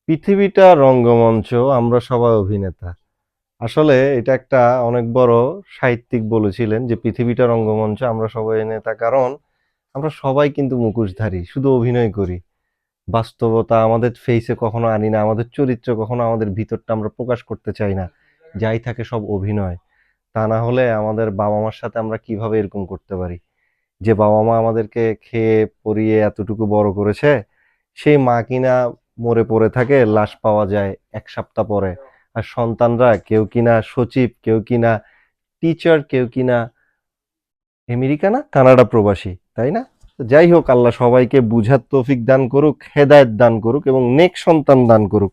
পৃথিবীটা রঙ্গমঞ্চ, আমরা সবাই অভিনেতা। আসলে এটা একটা অনেক বড় সাহিত্যিক বলেছিলেন যে পৃথিবীটা রঙ্গমঞ্চ, আমরা সবাই অভিনেতা। কারণ আমরা সবাই কিন্তু মুখোশধারী, শুধু অভিনয় করি। বাস্তবতা আমাদের ফেইসে কখনো আনি না, আমাদের চরিত্র কখনো আমাদের ভিতরটা আমরা প্রকাশ করতে চাই না। যাই থাকে সব অভিনয়। তা না হলে আমাদের বাবা মার সাথে আমরা কিভাবে এরকম করতে পারি? যে বাবা মা আমাদেরকে খেয়ে পরিয়ে এতটুকু বড় করেছে, সেই মা কিনা মরে পড়ে থাকে, লাশ পাওয়া যায় ১ সপ্তাহ পরে। আর সন্তানরা কেউ কিনা সচিব, কেউ কিনা টিচার, কেউ কিনা আমেরিকা না কানাডা প্রবাসী, তাই না? তো যাই হোক, আল্লাহ সবাইকে বুঝার তৌফিক দান করুক, হেদায়েত দান করুক এবং নেক সন্তান দান করুক।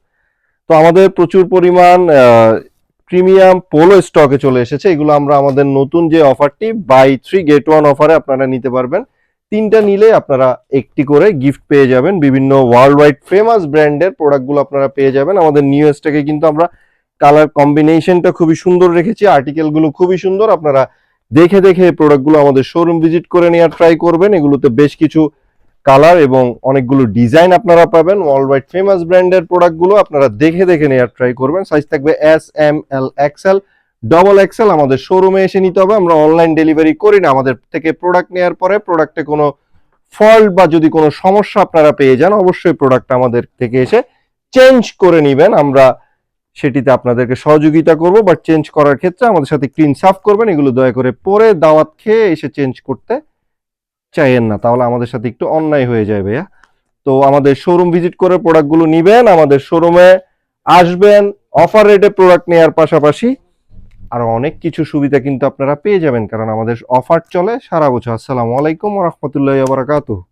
তো আমাদের প্রচুর পরিমাণ প্রিমিয়াম পোলো স্টকে চলে এসেছে। এগুলো আমরা আমাদের নতুন যে অফারটি বাই 3 গেট 1 অফারে আপনারা নিতে পারবেন। ৩টা নিলে আপনারা একটি করে গিফট পেয়ে যাবেন। বিভিন্ন ওয়ার্ল্ড ওয়াইড ফেমাস ব্র্যান্ডের প্রোডাক্টগুলো আপনারা পেয়ে যাবেন। আমাদের নিউ স্টকে কিন্তু আমরা কালার কম্বিনেশনটা খুবই সুন্দর রেখেছি, আর্টিকেলগুলো খুবই সুন্দর। আপনারা দেখে দেখে এই প্রোডাক্টগুলো আমাদের শোরুম ভিজিট করে নেওয়ার ট্রাই করবেন। এগুলোতে বেশ কিছু কালার এবং অনেকগুলো ডিজাইন আপনারা পাবেন। ওয়ার্ল্ড ওয়াইড ফেমাস ব্র্যান্ডের প্রোডাক্টগুলো আপনারা দেখে দেখে নেওয়ার ট্রাই করবেন। সাইজ থাকবে এস, এম, এল, এক্সেল, ডবল এক্সেল। আমাদের শোরুমে এসে নিতে হবে, আমরা অনলাইন ডেলিভারি করি না। আমাদের থেকে প্রোডাক্ট নেওয়ার পরে প্রোডাক্টে কোনো ফল্ট বা যদি কোনো সমস্যা আপনারা পেয়ে যান, অবশ্যই প্রোডাক্ট আমাদের থেকে এসে চেঞ্জ করে নেবেন। আমরা সেটিতে আপনাদেরকে সহযোগিতা করব, বাট চেঞ্জ করার ক্ষেত্রে আমাদের সাথে ক্লিন সাফ করবেন। এগুলো দয়া করে পরে দাওয়াত খেয়ে এসে চেঞ্জ করতে চাইয়েন না, তাহলে আমাদের সাথে একটু অন্যায় হয়ে যায় ভাইয়া। তো আমাদের শোরুম ভিজিট করে প্রোডাক্টগুলো নিবেন, আমাদের শোরুমে আসবেন। অফার রেটে প্রোডাক্ট নেওয়ার পাশাপাশি আরো অনেক কিছু সুবিধা কিন্তু আপনারা পেয়ে যাবেন, কারণ আমাদের অফার চলে সারা বছর। আসসালামু আলাইকুম ওয়া রাহমাতুল্লাহি ওয়া বারাকাতুহু।